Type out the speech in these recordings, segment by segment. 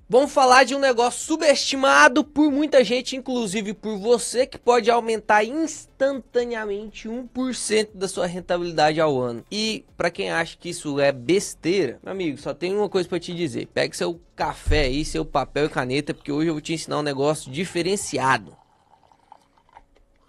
Vamos falar de um negócio subestimado por muita gente, inclusive por você, que pode aumentar instantaneamente 1% da sua rentabilidade ao ano. E para quem acha que isso é besteira, meu amigo, só tem uma coisa para te dizer. Pegue seu café aí, seu papel e caneta, porque hoje eu vou te ensinar um negócio diferenciado.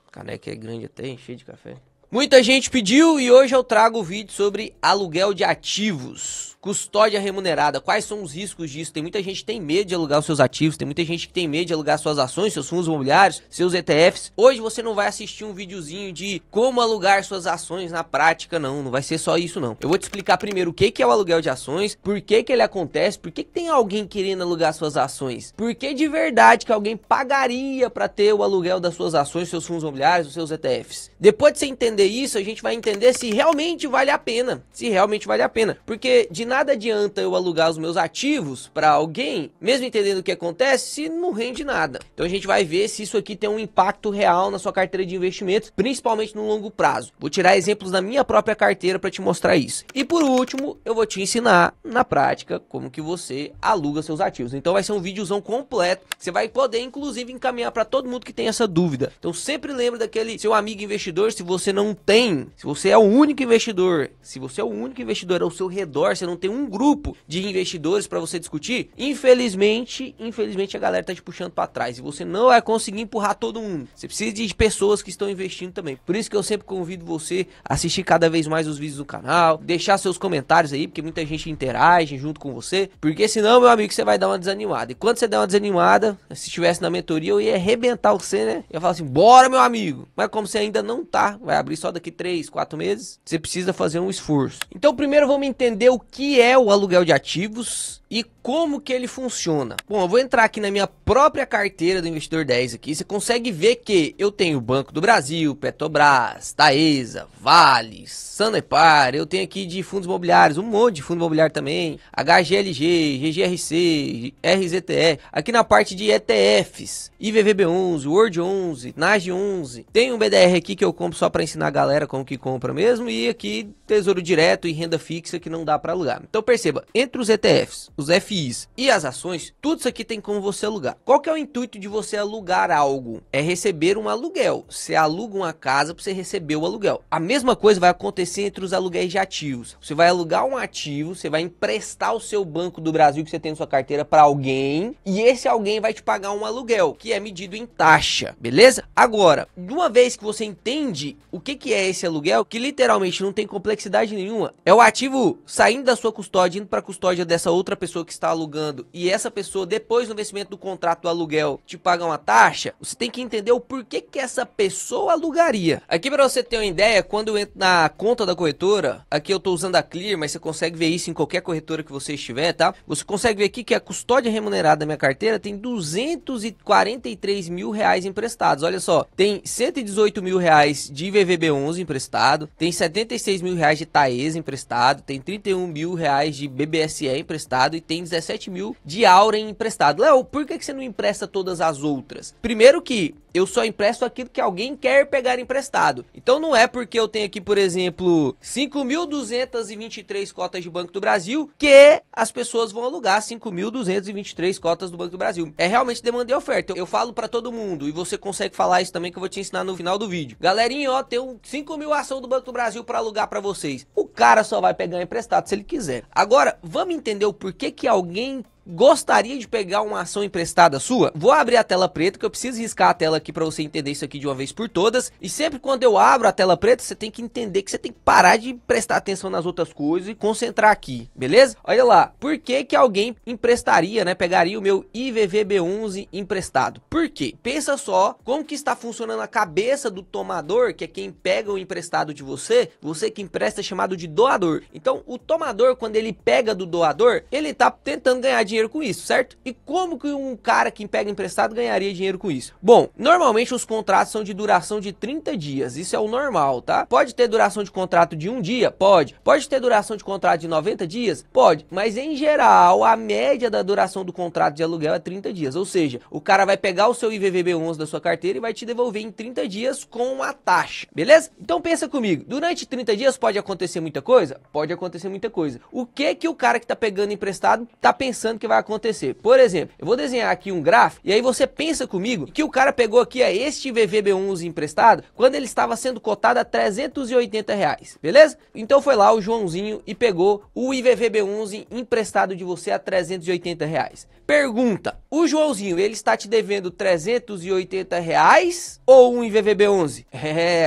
A caneca é grande até, cheia de café. Muita gente pediu e hoje eu trago o vídeo sobre aluguel de ativos, custódia remunerada. Quais são os riscos disso? Tem muita gente que tem medo de alugar os seus ativos, tem muita gente que tem medo de alugar suas ações, seus fundos imobiliários, seus ETFs. Hoje você não vai assistir um videozinho de como alugar suas ações na prática, não vai ser só isso não. Eu vou te explicar primeiro o que é o aluguel de ações, por que ele acontece, por que tem alguém querendo alugar suas ações, por que de verdade que alguém pagaria para ter o aluguel das suas ações, seus fundos imobiliários, os seus ETFs. Depois de você entender isso, a gente vai entender se realmente vale a pena, porque de nada adianta eu alugar os meus ativos para alguém, mesmo entendendo o que acontece, se não rende nada. Então a gente vai ver se isso aqui tem um impacto real na sua carteira de investimentos, principalmente no longo prazo. Vou tirar exemplos da minha própria carteira para te mostrar isso. E por último, eu vou te ensinar na prática como que você aluga seus ativos. Então vai ser um videozão completo, você vai poder inclusive encaminhar para todo mundo que tem essa dúvida. Então sempre lembre daquele seu amigo investidor, se você não tem, se você é o único investidor, ao seu redor, você não tem um grupo de investidores para você discutir, infelizmente a galera tá te puxando para trás e você não vai conseguir empurrar todo mundo. Você precisa de pessoas que estão investindo também. Por isso que eu sempre convido você a assistir cada vez mais os vídeos do canal, deixar seus comentários aí, porque muita gente interage junto com você, porque senão, meu amigo, você vai dar uma desanimada. E quando você der uma desanimada, se estivesse na mentoria, eu ia arrebentar você, né? Eu ia falar assim, bora, meu amigo. Mas como você ainda não tá, vai abrir só daqui 3, 4 meses, você precisa fazer um esforço. Então primeiro vamos entender o que é o aluguel de ativos e como que ele funciona. Bom, eu vou entrar aqui na minha própria carteira do Investidor 10 aqui, você consegue ver que eu tenho Banco do Brasil, Petrobras, Taesa, Vale, Sanepar, eu tenho aqui de fundos imobiliários, um monte de fundo imobiliário também, HGLG, GGRC, RZTE, aqui na parte de ETFs, IVVB11, Word11, NAG11, tem um BDR aqui que eu compro só para ensinar a galera como que compra mesmo, e aqui Tesouro Direto e renda fixa que não dá para alugar. Então perceba, entre os ETFs, os FIs e as ações, tudo isso aqui tem como você alugar. Qual que é o intuito de você alugar algo? É receber um aluguel. Você aluga uma casa para você receber o aluguel. A mesma coisa vai acontecer entre os aluguéis de ativos. Você vai alugar um ativo, você vai emprestar o seu Banco do Brasil que você tem na sua carteira para alguém, e esse alguém vai te pagar um aluguel, que é medido em taxa, beleza? Agora, de uma vez que você entende o que é esse aluguel, que literalmente não tem complexidade nenhuma, é o ativo saindo da sua custódia, indo para a custódia dessa outra pessoa que está alugando, e essa pessoa, depois do vencimento do contrato do aluguel, te paga uma taxa. Você tem que entender o porquê que essa pessoa alugaria. Aqui para você ter uma ideia, quando eu entro na conta da corretora, aqui eu estou usando a Clear, mas você consegue ver isso em qualquer corretora que você estiver, tá? Você consegue ver aqui que a custódia remunerada da minha carteira tem 243 mil reais emprestados. Olha só, tem 118 mil reais de VVB11 emprestado, tem 76 mil reais de Taesa emprestado, tem 31 mil reais de BBSE emprestado e tem 17 mil de Auren emprestado. Léo, por que você não empresta todas as outras? Primeiro que eu só empresto aquilo que alguém quer pegar emprestado. Então não é porque eu tenho aqui, por exemplo, 5.223 cotas de Banco do Brasil que as pessoas vão alugar 5.223 cotas do Banco do Brasil. É realmente demanda e oferta. Eu falo para todo mundo e você consegue falar isso também que eu vou te ensinar no final do vídeo. Galerinha, ó, tem 5 mil ação do Banco do Brasil para alugar para vocês. O cara só vai pegar emprestado se ele quiser. Agora, vamos entender o porquê que alguém gostaria de pegar uma ação emprestada sua? Vou abrir a tela preta, que eu preciso riscar a tela aqui para você entender isso aqui de uma vez por todas. E sempre quando eu abro a tela preta, você tem que entender que você tem que parar de prestar atenção nas outras coisas e concentrar aqui, beleza? Olha lá, por que que alguém emprestaria, né? Pegaria o meu IVVB11 emprestado? Por quê? Pensa só como que está funcionando a cabeça do tomador, que é quem pega o emprestado de você, você que empresta é chamado de doador. Então, o tomador, quando ele pega do doador, ele tá tentando ganhar dinheiro com isso, certo? E como que um cara que pega emprestado ganharia dinheiro com isso? Bom, normalmente os contratos são de duração de 30 dias, isso é o normal, tá? Pode ter duração de contrato de um dia? Pode. Pode ter duração de contrato de 90 dias? Pode. Mas em geral, a média da duração do contrato de aluguel é 30 dias, ou seja, o cara vai pegar o seu IVVB11 da sua carteira e vai te devolver em 30 dias com uma taxa, beleza? Então pensa comigo, durante 30 dias pode acontecer muita coisa? Pode acontecer muita coisa. O que que o cara que tá pegando emprestado tá pensando que que vai acontecer. Por exemplo, eu vou desenhar aqui um gráfico e aí você pensa comigo que o cara pegou aqui este VVB11 emprestado quando ele estava sendo cotado a R$380, beleza? Então foi lá o Joãozinho e pegou o IVVB11 emprestado de você a R$380. Pergunta, o Joãozinho, ele está te devendo R$380 ou um IVVB11?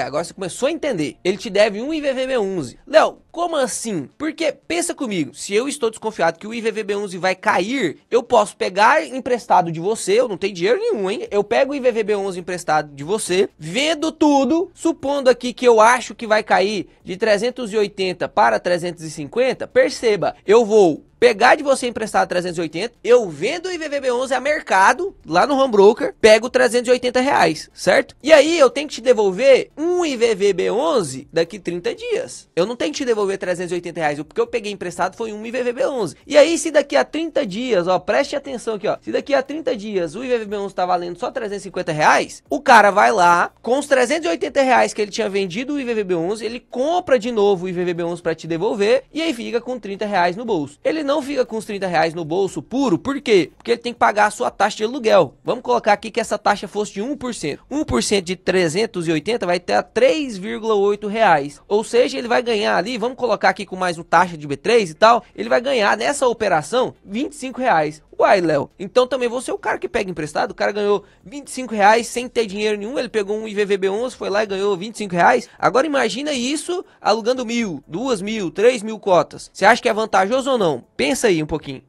Agora você começou a entender. Ele te deve um IVVB11. Léo, como assim? Porque, pensa comigo, se eu estou desconfiado que o IVVB11 vai cair, eu posso pegar emprestado de você, eu não tenho dinheiro nenhum, hein? Eu pego o IVVB11 emprestado de você, vendo tudo, supondo aqui que eu acho que vai cair de 380 para 350, perceba, eu vou pegar de você emprestado 380, eu vendo o IVVB11 a mercado, lá no home broker, pego R$380, certo? E aí eu tenho que te devolver um IVVB11 daqui 30 dias. Eu não tenho que te devolver R$380, porque eu peguei emprestado foi um IVVB11. E aí se daqui a 30 dias, ó, preste atenção aqui, ó, se daqui a 30 dias o IVVB11 tá valendo só R$350, o cara vai lá, com os R$380 que ele tinha vendido o IVVB11, ele compra de novo o IVVB11 para te devolver, e aí fica com R$30 no bolso. Ele não fica com os R$30 no bolso puro, por quê? Porque ele tem que pagar a sua taxa de aluguel. Vamos colocar aqui que essa taxa fosse de 1%. 1% de 380 vai ter a R$3,8. Ou seja, ele vai ganhar ali, vamos colocar aqui com mais uma taxa de B3 e tal, ele vai ganhar nessa operação R$25. Uai, Léo, então também você é o cara que pega emprestado, o cara ganhou R$25 sem ter dinheiro nenhum, ele pegou um IVVB11, foi lá e ganhou R$25. Agora imagina isso alugando 1.000, 2.000, 3.000 cotas. Você acha que é vantajoso ou não? Pensa aí um pouquinho.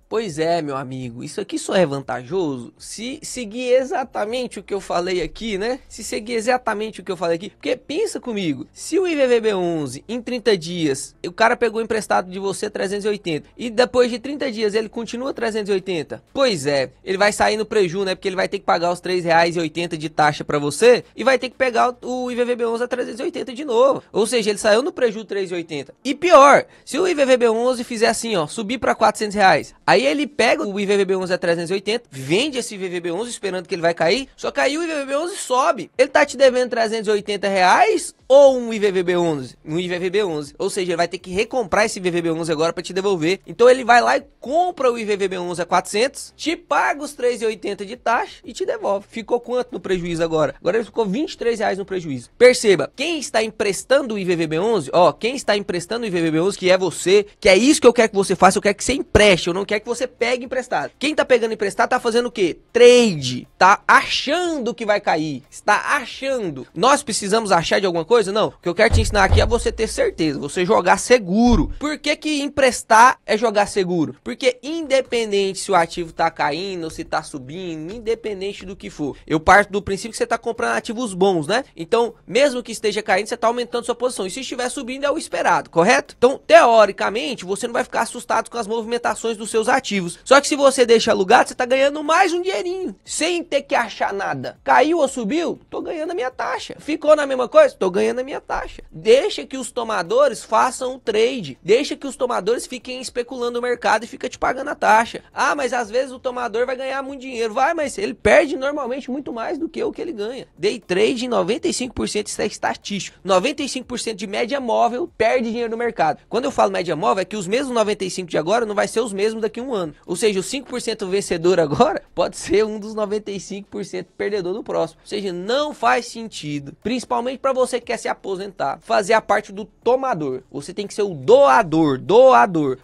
Pois é, meu amigo, isso aqui só é vantajoso se seguir exatamente o que eu falei aqui, né? Se seguir exatamente o que eu falei aqui. Porque pensa comigo, se o IVVB11 em 30 dias, o cara pegou emprestado de você 380 e depois de 30 dias ele continua 380, pois é, ele vai sair no preju, né? Porque ele vai ter que pagar os R$3,80 de taxa pra você e vai ter que pegar o IVVB11 a 380 de novo. Ou seja, ele saiu no preju 380. E pior, se o IVVB11 fizer assim, ó, subir pra R$400, aí ele pega o IVVB11 a 380, vende esse IVVB11 esperando que ele vai cair, só que aí o IVVB11 sobe. Ele tá te devendo R$380 ou um IVVB11? Um IVVB11. Ou seja, ele vai ter que recomprar esse IVVB11 agora para te devolver. Então ele vai lá e compra o IVVB11 a 400, te paga os R$3,80 de taxa e te devolve. Ficou quanto no prejuízo agora? Agora ele ficou R$23 no prejuízo. Perceba, quem está emprestando o IVVB11, ó, quem está emprestando o IVVB11, que é você, que é isso que eu quero que você faça, eu quero que você empreste, eu não quero que você pegue emprestado. Quem tá pegando emprestado tá fazendo o quê? Trade. Tá achando que vai cair. Está achando. Nós precisamos achar de alguma coisa? Não. O que eu quero te ensinar aqui é você ter certeza. Você jogar seguro. Por que que emprestar é jogar seguro? Porque independente se o ativo tá caindo ou se tá subindo, independente do que for, eu parto do princípio que você tá comprando ativos bons, né? Então, mesmo que esteja caindo, você tá aumentando sua posição. E se estiver subindo, é o esperado, correto? Então, teoricamente, você não vai ficar assustado com as movimentações dos seus ativos. Só que se você deixa alugado, você tá ganhando mais um dinheirinho, sem ter que achar nada. Caiu ou subiu? Tô ganhando a minha taxa. Ficou na mesma coisa? Tô ganhando a minha taxa. Deixa que os tomadores façam o trade. Deixa que os tomadores fiquem especulando o mercado e fica te pagando a taxa. Ah, mas às vezes o tomador vai ganhar muito dinheiro. Vai, mas ele perde normalmente muito mais do que o que ele ganha. Day trade em 95% isso é estatístico. 95% de média móvel perde dinheiro no mercado. Quando eu falo média móvel, é que os mesmos 95% de agora não vai ser os mesmos daqui a um ano. Ou seja, o 5% vencedor agora pode ser um dos 95% perdedor do próximo. Ou seja, não faz sentido, principalmente para você que quer se aposentar, fazer a parte do tomador. Você tem que ser o doador.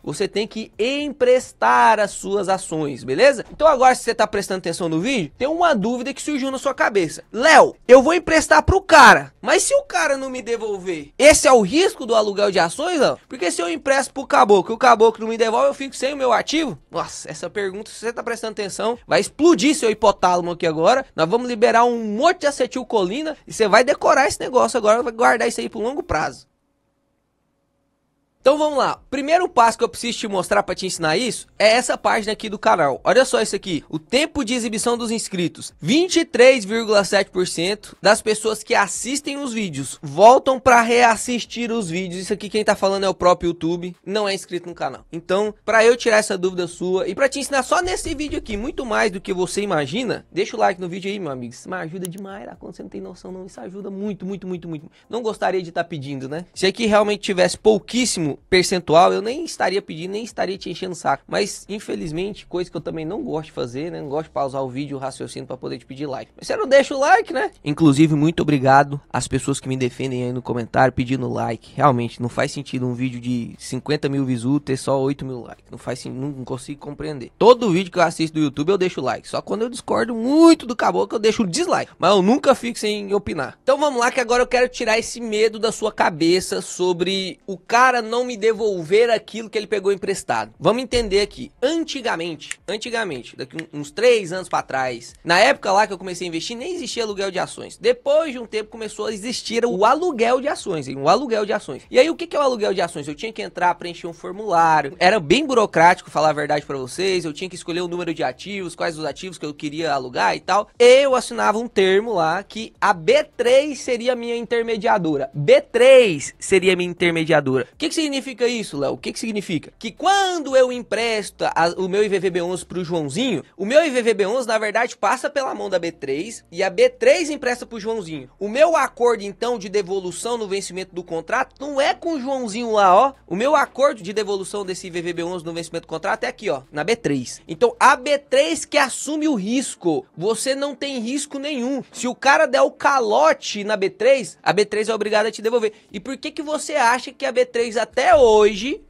Você tem que emprestar as suas ações, beleza? Então agora, se você tá prestando atenção no vídeo, tem uma dúvida que surgiu na sua cabeça. Léo, eu vou emprestar pro cara, mas se o cara não me devolver, esse é o risco do aluguel de ações, Léo? Porque se eu empresto pro caboclo e o caboclo não me devolve, eu fico sem o meu ativo? Nossa, essa pergunta, se você tá prestando atenção, vai explodir seu hipotálamo aqui agora. Nós vamos liberar um monte de acetilcolina e você vai decorar esse negócio agora, vai guardar isso aí pro longo prazo. Então vamos lá, primeiro passo que eu preciso te mostrar para te ensinar isso é essa página aqui do canal. Olha só isso aqui, o tempo de exibição dos inscritos. 23,7% das pessoas que assistem os vídeos voltam para reassistir os vídeos. Isso aqui quem tá falando é o próprio YouTube, não é inscrito no canal. Então, para eu tirar essa dúvida sua e para te ensinar só nesse vídeo aqui, muito mais do que você imagina, deixa o like no vídeo aí, meu amigo. Isso me ajuda demais, tá? Quando você não tem noção não, isso ajuda muito. Não gostaria de estar pedindo, né? Se aqui realmente tivesse pouquíssimo mesmo percentual, eu nem estaria pedindo, nem estaria te enchendo o saco. Mas, infelizmente, coisa que eu também não gosto de fazer, né? Não gosto de pausar o vídeo, o raciocínio pra poder te pedir like. Mas você não deixa o like, né? Inclusive, muito obrigado às pessoas que me defendem aí no comentário pedindo like. Realmente, não faz sentido um vídeo de 50 mil views ter só 8 mil likes. Não faz sentido, não consigo compreender. Todo vídeo que eu assisto do YouTube eu deixo like. Só quando eu discordo muito do caboclo eu deixo o dislike. Mas eu nunca fico sem opinar. Então vamos lá que agora eu quero tirar esse medo da sua cabeça sobre o cara não me devolver aquilo que ele pegou emprestado. Vamos entender aqui. Antigamente, daqui uns 3 anos pra trás, na época lá que eu comecei a investir, nem existia aluguel de ações. Depois de um tempo começou a existir o aluguel de ações, hein? O aluguel de ações. E aí o que é o aluguel de ações? Eu tinha que entrar, preencher um formulário. Era bem burocrático, falar a verdade pra vocês. Eu tinha que escolher o número de ativos, quais os ativos que eu queria alugar e tal. Eu assinava um termo lá que a B3 seria minha intermediadora. B3 seria minha intermediadora. O que significa isso, Léo? O que significa? Que quando eu empresto o meu IVVB11 pro Joãozinho, o meu IVVB11 na verdade passa pela mão da B3 e a B3 empresta pro Joãozinho. O meu acordo então de devolução no vencimento do contrato não é com o Joãozinho lá, ó. O meu acordo de devolução desse IVVB11 no vencimento do contrato é aqui, ó, na B3. Então a B3 que assume o risco. Você não tem risco nenhum. Se o cara der o calote na B3, a B3 é obrigada a te devolver. E por que você acha que a B3 até hoje,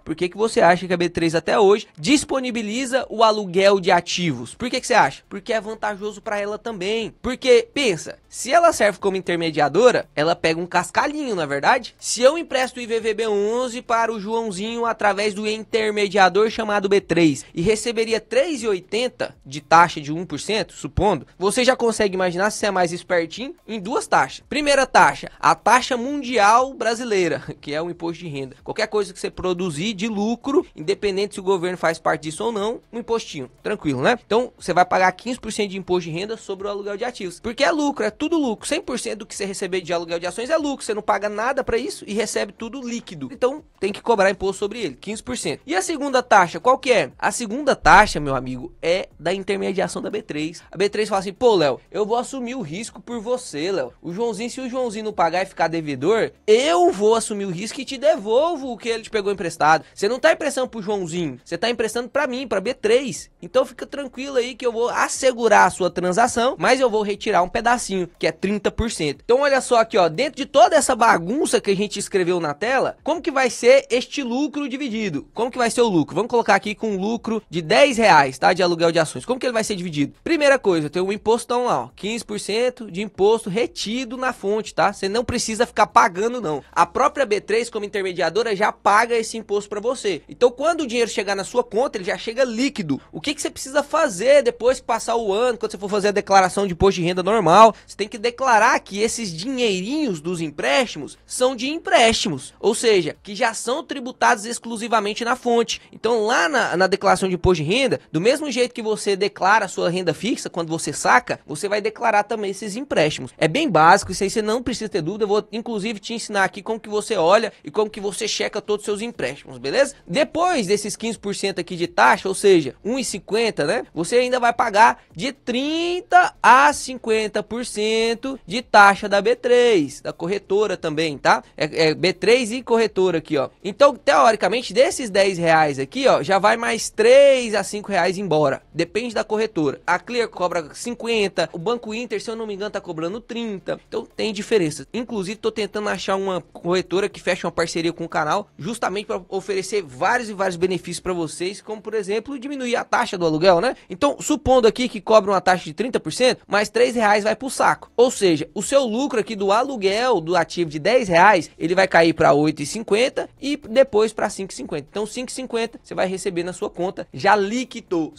disponibiliza o aluguel de ativos? Por que você acha? Porque é vantajoso para ela também. Porque, pensa, se ela serve como intermediadora, ela pega um cascalhinho, não é verdade? Se eu empresto o IVVB11 para o Joãozinho através do intermediador chamado B3 e receberia 3,80 de taxa de 1%, supondo, você já consegue imaginar, se você é mais espertinho, em duas taxas. Primeira taxa, a taxa mundial brasileira, que é o imposto de renda. Qualquer coisa que você produzir de lucro, independente se o governo faz parte disso ou não, um impostinho. Tranquilo, né? Então, você vai pagar 15% de imposto de renda sobre o aluguel de ativos. Porque é lucro, é tudo lucro. 100% do que você receber de aluguel de ações é lucro. Você não paga nada para isso e recebe tudo líquido. Então, tem que cobrar imposto sobre ele, 15%. E a segunda taxa, qual que é? A segunda taxa, meu amigo, é da intermediação da B3. A B3 fala assim, pô, Léo, eu vou assumir o risco por você, Léo. O Joãozinho, se o Joãozinho não pagar e ficar devedor, eu vou assumir o risco e te devolvo o que ele te pegou emprestado. Você não tá emprestando pro Joãozinho, você tá emprestando pra mim, pra B3. Então fica tranquilo aí que eu vou assegurar a sua transação, mas eu vou retirar um pedacinho, que é 30%. Então olha só aqui, ó, dentro de toda essa bagunça que a gente escreveu na tela, como que vai ser este lucro dividido? Como que vai ser o lucro? Vamos colocar aqui com um lucro de R$10, tá? De aluguel de ações. Como que ele vai ser dividido? Primeira coisa, tem um impostão lá, ó, 15% de imposto retido na fonte, tá? Você não precisa ficar pagando, não. A própria B3, como intermediadora, já paga esse imposto pra você. Então, quando o dinheiro chegar na sua conta, ele já chega líquido. O que você precisa fazer depois que passar o ano, quando você for fazer a declaração de imposto de renda normal? Você tem que declarar que esses dinheirinhos dos empréstimos são de empréstimos, ou seja, que já são tributados exclusivamente na fonte. Então, lá na declaração de imposto de renda, do mesmo jeito que você declara a sua renda fixa, quando você saca, você vai declarar também esses empréstimos. É bem básico, isso aí você não precisa ter dúvida. Eu vou, inclusive, te ensinar aqui como que você olha e como que você checa todos os seus empréstimos, beleza? Depois desses 15% aqui de taxa, ou seja, 1,50, né? Você ainda vai pagar de 30 a 50% de taxa da B3, da corretora também, tá? É B3 e corretora aqui, ó. Então, teoricamente, desses R$10 aqui, ó, já vai mais R$3 a R$5 embora. Depende da corretora. A Clear cobra 50, o Banco Inter, se eu não me engano, tá cobrando 30. Então, tem diferença. Inclusive, tô tentando achar uma corretora que feche uma parceria com o canal, justamente para oferecer vários e vários benefícios para vocês, como, por exemplo, diminuir a taxa do aluguel, né? Então, supondo aqui que cobra uma taxa de 30%, mais R$3 vai pro saco. Ou seja, o seu lucro aqui do aluguel do ativo de R$10, ele vai cair para 8,50 e depois para 5,50. Então, 5,50 você vai receber na sua conta já líquido.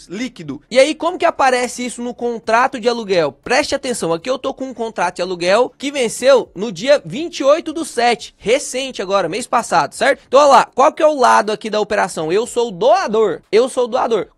E aí, como que aparece isso no contrato de aluguel? Preste atenção, aqui eu tô com um contrato de aluguel que venceu no dia 28/7, recente agora, mês passado, certo? Então, olha lá, qual que é o lado aqui da operação? Eu sou o doador.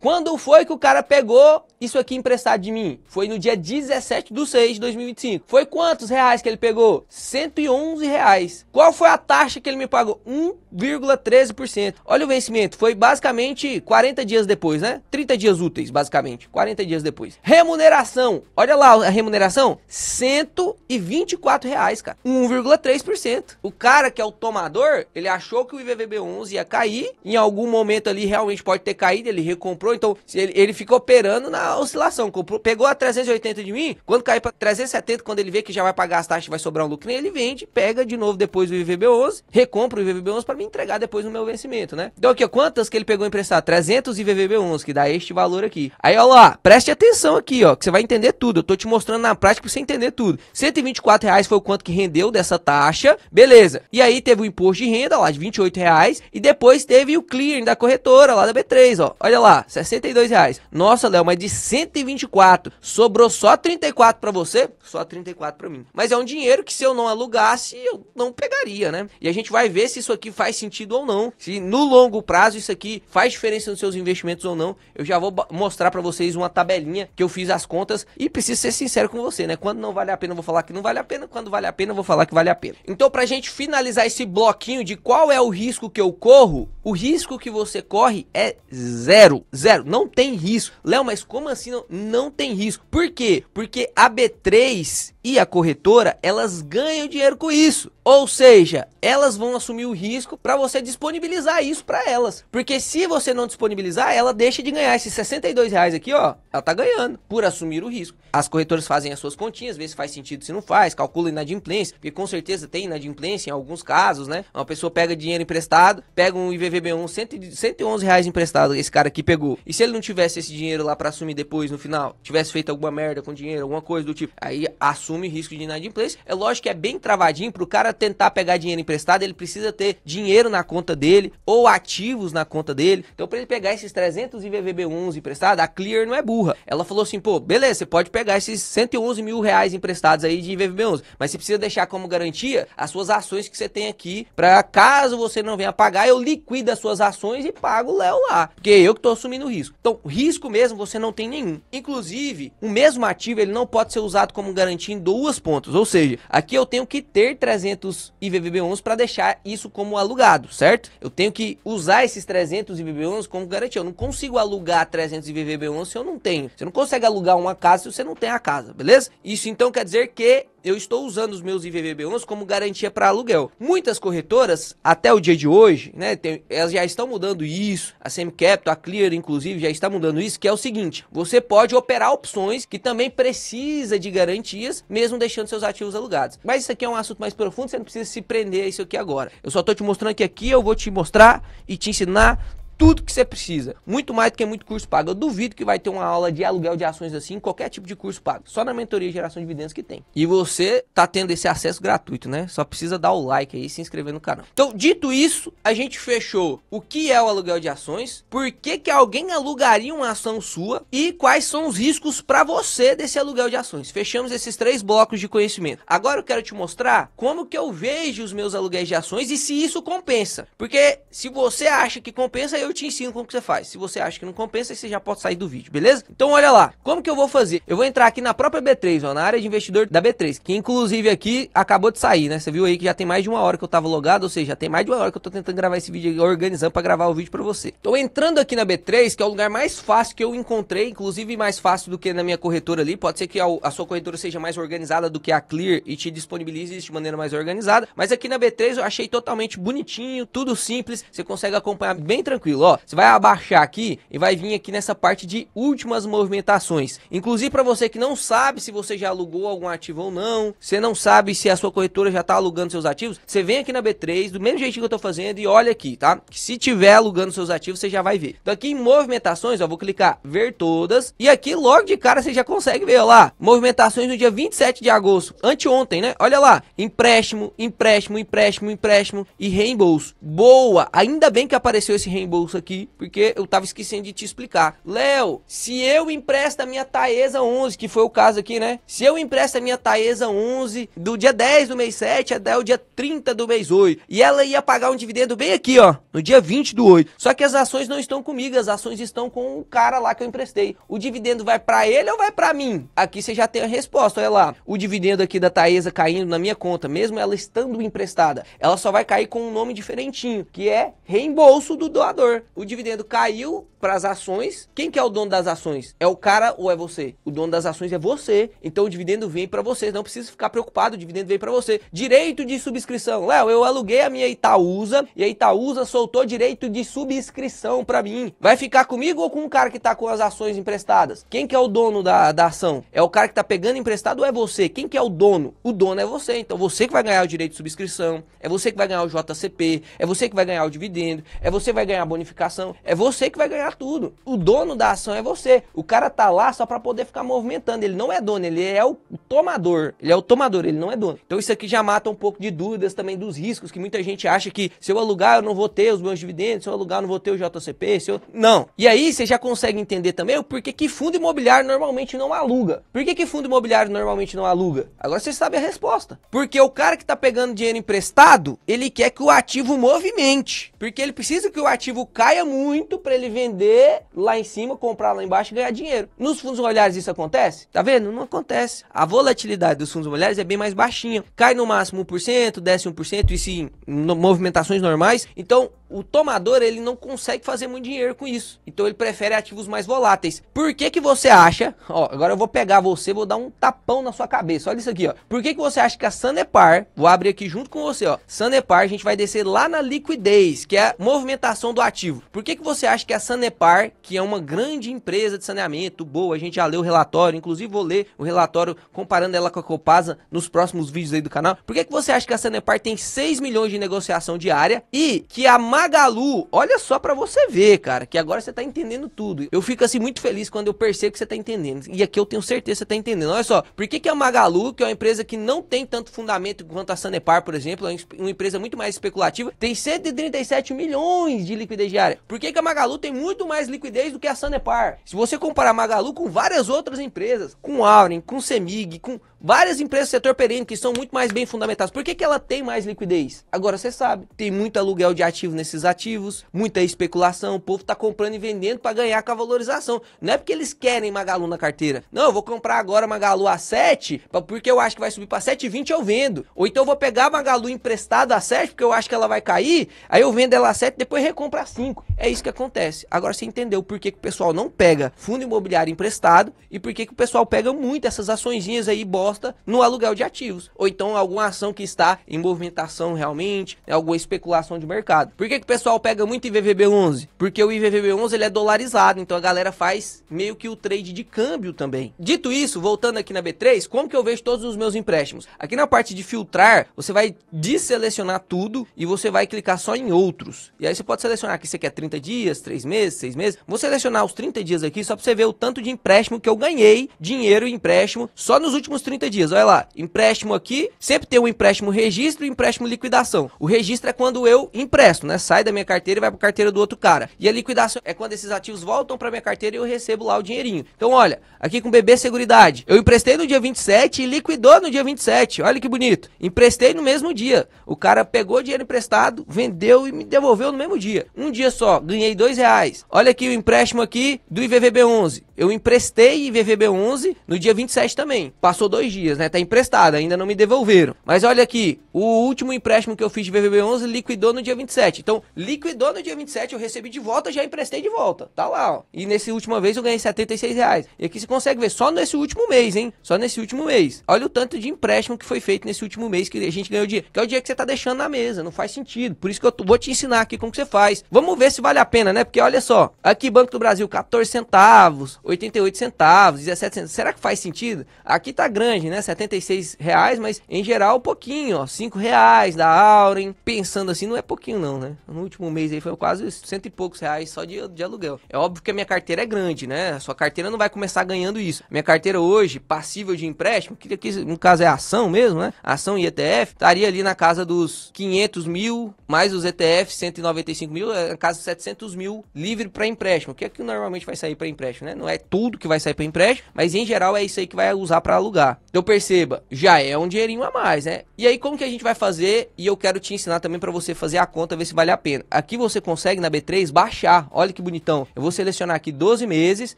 Quando foi que o cara pegou isso aqui emprestado de mim? Foi no dia 17/6/2025. Foi quantos reais que ele pegou? R$111. Qual foi a taxa que ele me pagou? 1,13%. Olha o vencimento, foi basicamente 40 dias depois, né? 30 dias úteis, basicamente, 40 dias depois. Remuneração, olha lá a remuneração, R$124, cara, 1,3%. O cara que é o tomador, ele achou que que o IVVB11 ia cair, em algum momento ali realmente pode ter caído, ele recomprou, então ele fica operando na oscilação, pegou a 380 de mim, quando cair para 370, quando ele vê que já vai pagar as taxas e vai sobrar um lucrinho, ele vende, pega de novo depois o IVVB11, recompra o IVVB11 para me entregar depois no meu vencimento, né? Então aqui, quantas que ele pegou emprestado? 300 IVVB11, que dá este valor aqui. Aí, ó lá, preste atenção aqui, ó, que você vai entender tudo, eu tô te mostrando na prática pra você entender tudo. R$124 foi o quanto que rendeu dessa taxa, beleza. E aí teve o imposto de renda lá de R$28 e depois teve o clearing da corretora lá da B3, ó. Olha lá, R$62. Nossa, Léo, mas de 124 sobrou só 34 para você, só 34 para mim. Mas é um dinheiro que se eu não alugasse, eu não pegaria, né? E a gente vai ver se isso aqui faz sentido ou não. Se no longo prazo isso aqui faz diferença nos seus investimentos ou não. Eu já vou mostrar para vocês uma tabelinha que eu fiz as contas e preciso ser sincero com você, né? Quando não vale a pena eu vou falar que não vale a pena, quando vale a pena eu vou falar que vale a pena. Então, pra gente finalizar esse bloquinho de qual é o risco que eu corro, o risco que você corre é zero, não tem risco. Léo, mas como assim não tem risco? Por quê? Porque a B3 e a corretora, elas ganham dinheiro com isso. Ou seja, elas vão assumir o risco para você disponibilizar isso para elas. Porque se você não disponibilizar, ela deixa de ganhar esses R$62 aqui, ó. Ela tá ganhando por assumir o risco. As corretoras fazem as suas continhas, vê se faz sentido, se não faz, calcula inadimplência, porque com certeza tem inadimplência em alguns casos, né? Uma pessoa pega dinheiro emprestado, pega um IVVB1, R$111 emprestado, esse cara aqui pegou. E se ele não tivesse esse dinheiro lá para assumir depois, no final, tivesse feito alguma merda com dinheiro, alguma coisa do tipo, aí assume risco de inadimplência. É lógico que é bem travadinho pro cara tentar pegar dinheiro emprestado, ele precisa ter dinheiro na conta dele ou ativos na conta dele. Então, para ele pegar esses 300 IVVB11 emprestados, a Clear não é burra. Ela falou assim, pô, beleza, você pode pegar esses R$111 mil emprestados aí de IVVB11, mas você precisa deixar como garantia as suas ações que você tem aqui, para caso você não venha pagar, eu liquido as suas ações e pago o Léo lá, porque eu que tô assumindo o risco. Então, risco mesmo você não tem nenhum. Inclusive, o mesmo ativo, ele não pode ser usado como garantia em duas pontas, ou seja, aqui eu tenho que ter 300 IVVB11 para deixar isso como alugado, certo? Eu tenho que usar esses 300 IVVB11 como garantia. Eu não consigo alugar 300 IVVB11 se eu não tenho. Você não consegue alugar uma casa se você não tem a casa, beleza? Isso então quer dizer que eu estou usando os meus IVVB11 como garantia para aluguel. Muitas corretoras, até o dia de hoje, né, elas já estão mudando isso. A Semicapital, a Clear, inclusive, já está mudando isso, que é o seguinte: você pode operar opções que também precisa de garantias, mesmo deixando seus ativos alugados. Mas isso aqui é um assunto mais profundo, você não precisa se prender a isso aqui agora. Eu só estou te mostrando que aqui eu vou te mostrar e te ensinar tudo que você precisa, muito mais do que muito curso pago. Eu duvido que vai ter uma aula de aluguel de ações assim, qualquer tipo de curso pago, só na mentoria de geração de dividendos que tem. E você tá tendo esse acesso gratuito, né? Só precisa dar o like aí e se inscrever no canal. Então, dito isso, a gente fechou o que é o aluguel de ações, por que alguém alugaria uma ação sua e quais são os riscos para você desse aluguel de ações. Fechamos esses 3 blocos de conhecimento. Agora eu quero te mostrar como que eu vejo os meus aluguéis de ações e se isso compensa. Porque se você acha que compensa, eu te ensino como que você faz. Se você acha que não compensa, você já pode sair do vídeo, beleza? Então olha lá, como que eu vou fazer? Eu vou entrar aqui na própria B3, ó, na área de investidor da B3, que inclusive aqui acabou de sair, né? Você viu aí que já tem mais de 1 hora que eu tava logado, ou seja, já tem mais de 1 hora que eu tô tentando gravar esse vídeo, organizando para gravar o vídeo para você. Então entrando aqui na B3, que é o lugar mais fácil que eu encontrei, inclusive mais fácil do que na minha corretora ali, pode ser que a sua corretora seja mais organizada do que a Clear e te disponibilize isso de maneira mais organizada, mas aqui na B3 eu achei totalmente bonitinho, tudo simples, você consegue acompanhar bem tranquilo, ó. Você vai abaixar aqui e vai vir aqui nessa parte de últimas movimentações. Inclusive para você que não sabe se você já alugou algum ativo ou não, você não sabe se a sua corretora já tá alugando seus ativos, você vem aqui na B3, do mesmo jeitinho que eu tô fazendo e olha aqui, tá? Que se tiver alugando seus ativos, você já vai ver. Então aqui em movimentações, ó, vou clicar ver todas e aqui logo de cara você já consegue ver, ó lá, movimentações no dia 27 de agosto, anteontem, né? Olha lá, empréstimo, empréstimo, empréstimo, empréstimo e reembolso. Boa! Ainda bem que apareceu esse reembolso aqui, porque eu tava esquecendo de te explicar. Léo, se eu empresto a minha Taesa 11, que foi o caso aqui, né? Se eu empresto a minha Taesa 11 do dia 10 do mês 7 até o dia 30 do mês 8, e ela ia pagar um dividendo bem aqui, ó, no dia 20 do 8. Só que as ações não estão comigo, as ações estão com o cara lá que eu emprestei. O dividendo vai pra ele ou vai pra mim? Aqui você já tem a resposta, olha lá. O dividendo aqui da Taesa caindo na minha conta, mesmo ela estando emprestada, ela só vai cair com um nome diferentinho, que é reembolso do doador. tomador. O dividendo caiu para as ações. Quem que é o dono das ações? É o cara ou é você? O dono das ações é você. Então o dividendo vem para você. Não precisa ficar preocupado, o dividendo vem para você. Direito de subscrição. Léo, eu aluguei a minha Itaúsa e a Itaúsa soltou direito de subscrição para mim. Vai ficar comigo ou com o cara que tá com as ações emprestadas? Quem que é o dono da ação? É o cara que tá pegando emprestado ou é você? Quem que é o dono? O dono é você. Então você que vai ganhar o direito de subscrição, é você que vai ganhar o JCP, é você que vai ganhar o dividendo, é você que vai ganhar a bonificação, é você que vai ganhar tudo. O dono da ação é você. O cara tá lá só para poder ficar movimentando. Ele não é dono, ele é o tomador. Ele é o tomador, ele não é dono. Então isso aqui já mata um pouco de dúvidas também dos riscos, que muita gente acha que se eu alugar eu não vou ter os meus dividendos, se eu alugar eu não vou ter o JCP, se eu... Não. E aí você já consegue entender também o porquê que fundo imobiliário normalmente não aluga. Por que fundo imobiliário normalmente não aluga? Agora você sabe a resposta. Porque o cara que tá pegando dinheiro emprestado, ele quer que o ativo movimente. Porque ele precisa que o ativo caia muito para ele vender lá em cima, comprar lá embaixo e ganhar dinheiro. Nos fundos imobiliários isso acontece? Tá vendo? Não acontece. A volatilidade dos fundos imobiliários é bem mais baixinha. Cai no máximo 1%, desce 1%, isso em movimentações normais. Então, o tomador, ele não consegue fazer muito dinheiro com isso. Então ele prefere ativos mais voláteis. Por que você acha... Ó, agora eu vou pegar você, vou dar um tapão na sua cabeça. Olha isso aqui, ó. Por que você acha que a Sanepar... Vou abrir aqui junto com você, ó. Sanepar, a gente vai descer lá na liquidez, que é a movimentação do ativo. Por que você acha que a Sanepar, que é uma grande empresa de saneamento, boa, a gente já leu o relatório, inclusive vou ler o relatório comparando ela com a Copasa nos próximos vídeos aí do canal. Por que você acha que a Sanepar tem 6 milhões de negociação diária e que a Magalu, olha só pra você ver, cara, que agora você tá entendendo tudo. Eu fico assim muito feliz quando eu percebo que você tá entendendo. E aqui eu tenho certeza que você tá entendendo. Olha só, por que a Magalu, que é uma empresa que não tem tanto fundamento quanto a Sanepar, por exemplo, é uma empresa muito mais especulativa, tem 137 milhões de liquidez diária? Por que a Magalu tem muito mais liquidez do que a Sanepar? Se você comparar a Magalu com várias outras empresas, com Auren, com Semig, com várias empresas do setor perene que são muito mais bem fundamentadas, por que ela tem mais liquidez? Agora você sabe, tem muito aluguel de ativo nesses ativos, muita especulação, o povo tá comprando e vendendo para ganhar com a valorização. Não é porque eles querem Magalu na carteira. Não, eu vou comprar agora Magalu a 7, porque eu acho que vai subir para 7,20 eu vendo. Ou então eu vou pegar a Magalu emprestada a 7, porque eu acho que ela vai cair, aí eu vendo ela a 7, depois recompro a 5. É isso que acontece. Agora você entendeu por que o pessoal não pega fundo imobiliário emprestado e por que o pessoal pega muito essas açõezinhas aí bosta no aluguel de ativos. Ou então alguma ação que está em movimentação realmente, alguma especulação de mercado. Por que o pessoal pega muito IVVB11? Porque o IVVB11 ele é dolarizado, então a galera faz meio que o trade de câmbio também. Dito isso, voltando aqui na B3, como que eu vejo todos os meus empréstimos? Aqui na parte de filtrar, você vai desselecionar tudo e você vai clicar só em outros. E aí você pode selecionar aqui, você quer 30 dias, 3 meses, 6 meses. Vou selecionar os 30 dias aqui só para você ver o tanto de empréstimo que eu ganhei, dinheiro e empréstimo, só nos últimos 30 dias. Olha lá, empréstimo aqui, sempre tem um empréstimo registro e empréstimo liquidação. O registro é quando eu empresto, né? Sai da minha carteira e vai para a carteira do outro cara. E a liquidação é quando esses ativos voltam para minha carteira e eu recebo lá o dinheirinho. Então olha, aqui com BB Seguridade, eu emprestei no dia 27 e liquidou no dia 27. Olha que bonito. Emprestei no mesmo dia. O cara pegou dinheiro emprestado, vendeu e me devolveu no mesmo dia. Um dia só, ganhei R$2. Olha aqui o empréstimo aqui do IVVB11. Eu emprestei IVVB11 no dia 27 também. Passou 2 dias, né? Tá emprestado, ainda não me devolveram. Mas olha aqui, o último empréstimo que eu fiz de IVVB11 liquidou no dia 27. Então, liquidou no dia 27, eu recebi de volta, já emprestei de volta. Tá lá, ó. E nesse última vez eu ganhei R$76. E aqui você consegue ver, só nesse último mês, hein? Só nesse último mês. Olha o tanto de empréstimo que foi feito nesse último mês que a gente ganhou dinheiro. Que é o dinheiro que você tá deixando na mesa, não faz sentido. Por isso que eu vou te ensinar aqui como que você faz. Vamos ver se vale a pena, né? Porque olha só, aqui Banco do Brasil, 14 centavos, 88 centavos, 17 centavos. Será que faz sentido? Aqui tá grande, né? R$76, mas em geral pouquinho, ó. R$5 da Auren. Pensando assim, não é pouquinho não, né? No último mês aí foi quase R$100 e poucos só de aluguel. É óbvio que a minha carteira é grande, né? A sua carteira não vai começar ganhando isso. Minha carteira hoje, passível de empréstimo, que aqui no caso é ação mesmo, né? Ação e ETF, estaria ali na casa dos 500 mil, mais os ETF, 195 mil, na casa de 700 mil livre para empréstimo. O que é que normalmente vai sair para empréstimo, né? Não é é tudo que vai sair para empréstimo, mas em geral é isso aí que vai usar para alugar. Então perceba, já é um dinheirinho a mais, né? E aí como que a gente vai fazer? E eu quero te ensinar também para você fazer a conta, ver se vale a pena. Aqui você consegue na B3 baixar, olha que bonitão. Eu vou selecionar aqui 12 meses,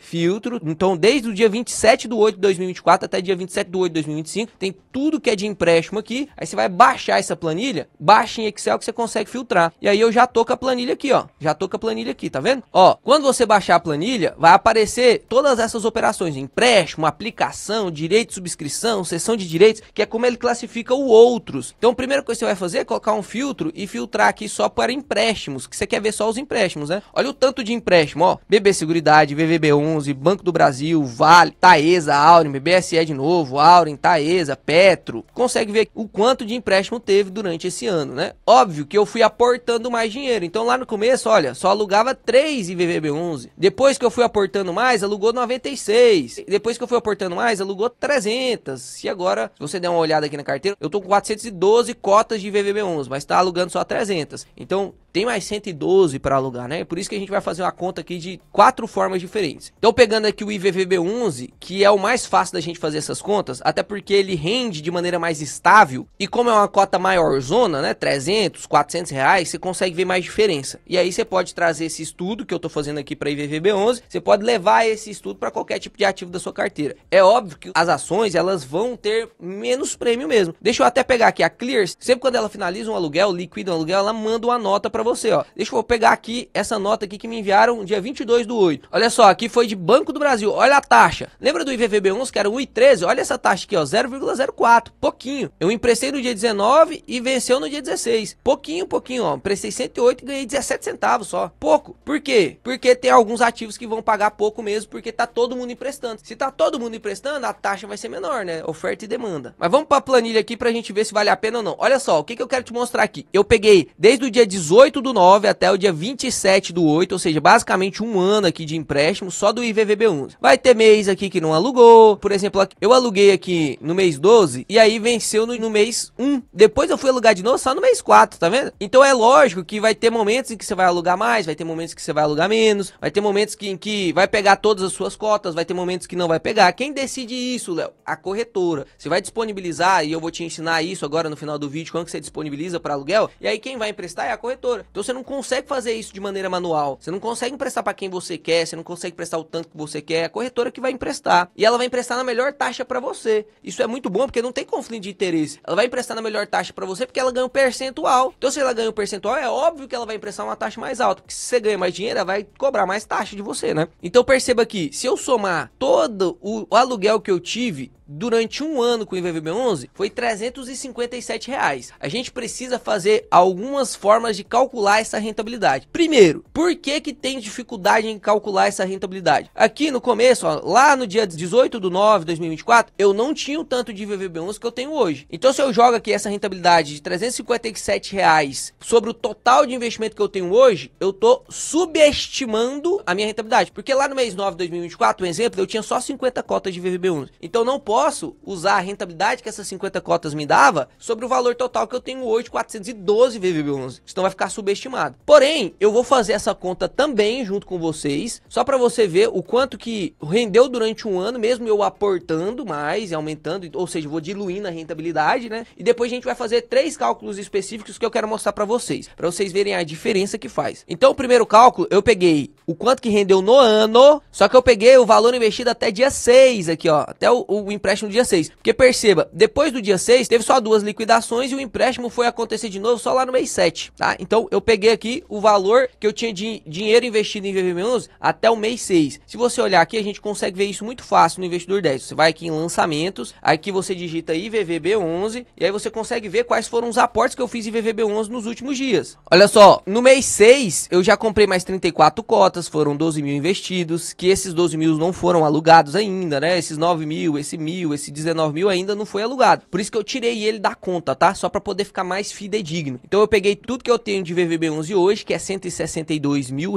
filtro, então desde o dia 27/8/2024 até dia 27/8/2025, tem tudo que é de empréstimo aqui. Aí você vai baixar essa planilha, baixa em Excel que você consegue filtrar. E aí eu já tô com a planilha aqui, ó. Já tô com a planilha aqui, tá vendo? Ó, quando você baixar a planilha, vai aparecer todas essas operações: empréstimo, aplicação, direito de subscrição, cessão de direitos, que é como ele classifica o outros. Então a primeira coisa que você vai fazer é colocar um filtro e filtrar aqui só para empréstimos, que você quer ver só os empréstimos, né? Olha o tanto de empréstimo, ó. BB Seguridade, VVB11, Banco do Brasil, Vale, Taesa, Auren, BBSE de novo, Auren, Taesa, Petro. Consegue ver o quanto de empréstimo teve durante esse ano, né? Óbvio que eu fui aportando mais dinheiro. Então lá no começo, olha, só alugava 3 em VVB11. Depois que eu fui aportando mais, alugou 96. Depois que eu fui aportando mais, alugou 300. E agora, se você der uma olhada aqui na carteira, eu tô com 412 cotas de VVB11, mas tá alugando só 300. Então tem mais 112 para alugar, né? Por isso que a gente vai fazer uma conta aqui de 4 formas diferentes. Então pegando aqui o IVVB11, que é o mais fácil da gente fazer essas contas, até porque ele rende de maneira mais estável, e como é uma cota maior zona, né, 300, 400 reais, você consegue ver mais diferença. E aí você pode trazer esse estudo que eu tô fazendo aqui para IVVB11, você pode levar esse estudo para qualquer tipo de ativo da sua carteira. É óbvio que as ações, elas vão ter menos prêmio mesmo. Deixa eu até pegar aqui a Clear, sempre quando ela finaliza um aluguel, liquida um aluguel, ela manda uma nota para você, ó. Deixa eu pegar aqui essa nota aqui que me enviaram dia 22/8. Olha só, aqui foi de Banco do Brasil. Olha a taxa. Lembra do IVVB11 que era 1,13? Olha essa taxa aqui, ó, 0,04. Pouquinho. Eu emprestei no dia 19 e venceu no dia 16. Pouquinho, ó. Emprestei 108 e ganhei 17 centavos só. Pouco. Por quê? Porque tem alguns ativos que vão pagar pouco mesmo, porque tá todo mundo emprestando. Se tá todo mundo emprestando, a taxa vai ser menor, né? Oferta e demanda. Mas vamos pra planilha aqui pra gente ver se vale a pena ou não. Olha só, o que eu quero te mostrar aqui. Eu peguei desde o dia 18/9 até o dia 27/8, ou seja, basicamente um ano aqui de empréstimo só do IVVB11. Vai ter mês aqui que não alugou, por exemplo, eu aluguei aqui no mês 12 e aí venceu no mês 1. Depois eu fui alugar de novo só no mês 4, tá vendo? Então é lógico que vai ter momentos em que você vai alugar mais, vai ter momentos que você vai alugar menos, vai ter momentos em que vai pegar todas as suas cotas, vai ter momentos que não vai pegar. Quem decide isso, Léo? A corretora. Você vai disponibilizar, e eu vou te ensinar isso agora no final do vídeo, quando que você disponibiliza para aluguel, e aí quem vai emprestar é a corretora. Então você não consegue fazer isso de maneira manual, você não consegue emprestar para quem você quer, você não consegue prestar o tanto que você quer, é a corretora que vai emprestar, e ela vai emprestar na melhor taxa para você. Isso é muito bom porque não tem conflito de interesse. Ela vai emprestar na melhor taxa para você porque ela ganha um percentual. Então se ela ganha um percentual, é óbvio que ela vai emprestar uma taxa mais alta, porque se você ganha mais dinheiro, ela vai cobrar mais taxa de você, né? Então perceba aqui, se eu somar todo o aluguel que eu tive durante um ano com o IVVB11, foi R$357. A gente precisa fazer algumas formas de calcular essa rentabilidade. Primeiro, por que tem dificuldade em calcular essa rentabilidade? Aqui no começo, ó, lá no dia 18/9/2024, eu não tinha o tanto de IVVB11 que eu tenho hoje. Então se eu jogo aqui essa rentabilidade de R$357 sobre o total de investimento que eu tenho hoje, eu tô subestimando a minha rentabilidade. Porque lá no mês 9/2024, por exemplo, eu tinha só 50 cotas de IVVB11. Então não posso usar a rentabilidade que essas 50 cotas me dava sobre o valor total que eu tenho hoje, 412 VVB11. Então vai ficar subestimado. Porém, eu vou fazer essa conta também junto com vocês, só para você ver o quanto que rendeu durante um ano, mesmo eu aportando mais e aumentando, ou seja, vou diluindo a rentabilidade, né? E depois a gente vai fazer 3 cálculos específicos que eu quero mostrar para vocês verem a diferença que faz. Então, o primeiro cálculo, eu peguei o quanto que rendeu no ano, só que eu peguei o valor investido até dia 6 aqui, ó, até o empréstimo dia 6. Porque perceba, depois do dia 6, teve só 2 liquidações e o empréstimo foi acontecer de novo só lá no mês 7, tá? Então, eu peguei aqui o valor que eu tinha de dinheiro investido em VVB11 até o mês 6. Se você olhar aqui, a gente consegue ver isso muito fácil no Investidor 10. Você vai aqui em lançamentos, aqui você digita aí VVB11 e aí você consegue ver quais foram os aportes que eu fiz em VVB11 nos últimos dias. Olha só, no mês 6, eu já comprei mais 34 cotas, foram 12 mil investidos, que esses 12 mil não foram alugados ainda, né? Esses 9 mil, esse 19 mil ainda não foi alugado. Por isso que eu tirei ele da conta, tá? Só para poder ficar mais fidedigno. Então eu peguei tudo que eu tenho de VVB11 hoje, que é R$162 mil,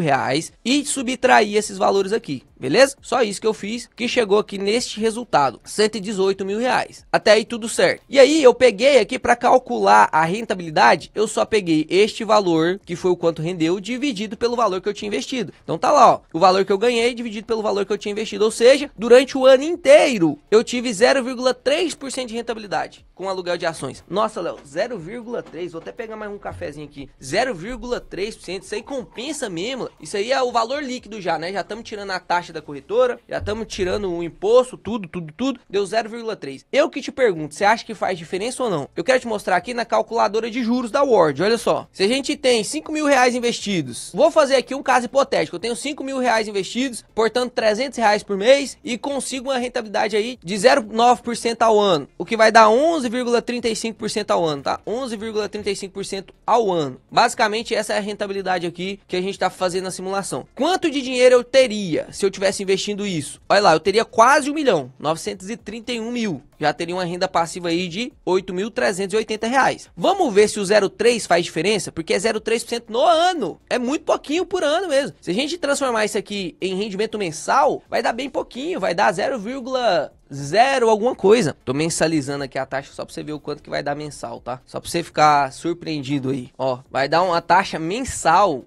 e subtraí esses valores aqui. beleza? Só isso que eu fiz, que chegou aqui neste resultado, 118 mil reais. Até aí tudo certo. E aí eu peguei aqui para calcular a rentabilidade, eu só peguei este valor, que foi o quanto rendeu, dividido pelo valor que eu tinha investido. Então tá lá, ó, o valor que eu ganhei dividido pelo valor que eu tinha investido, ou seja, durante o ano inteiro eu tive 0,3% de rentabilidade com aluguel de ações. Nossa, Léo, 0,3%, vou até pegar mais um cafezinho aqui, 0,3%, isso aí compensa mesmo. Isso aí é o valor líquido já, né? Já estamos tirando a taxa da corretora, já estamos tirando o imposto, tudo, deu 0,3%. Eu que te pergunto, você acha que faz diferença ou não? Eu quero te mostrar aqui na calculadora de juros da Ward, olha só. Se a gente tem 5 mil reais investidos, vou fazer aqui um caso hipotético, eu tenho 5 mil reais investidos, portanto 300 reais por mês e consigo uma rentabilidade aí de 0,9% ao ano, o que vai dar 11,35% ao ano, tá? 11,35% ao ano. Basicamente essa é a rentabilidade aqui que a gente tá fazendo na simulação. Quanto de dinheiro eu teria se eu tivesse investindo isso? Olha lá, eu teria quase 1 milhão, 931 mil. Já teria uma renda passiva aí de 8.380 reais. Vamos ver se o 0,3 faz diferença, porque é 0,3% no ano. É muito pouquinho por ano mesmo. Se a gente transformar isso aqui em rendimento mensal, vai dar bem pouquinho, vai dar 0,0 alguma coisa. Tô mensalizando aqui a taxa só pra você ver o quanto que vai dar mensal, tá? Só pra você ficar surpreendido aí. Ó, vai dar uma taxa mensal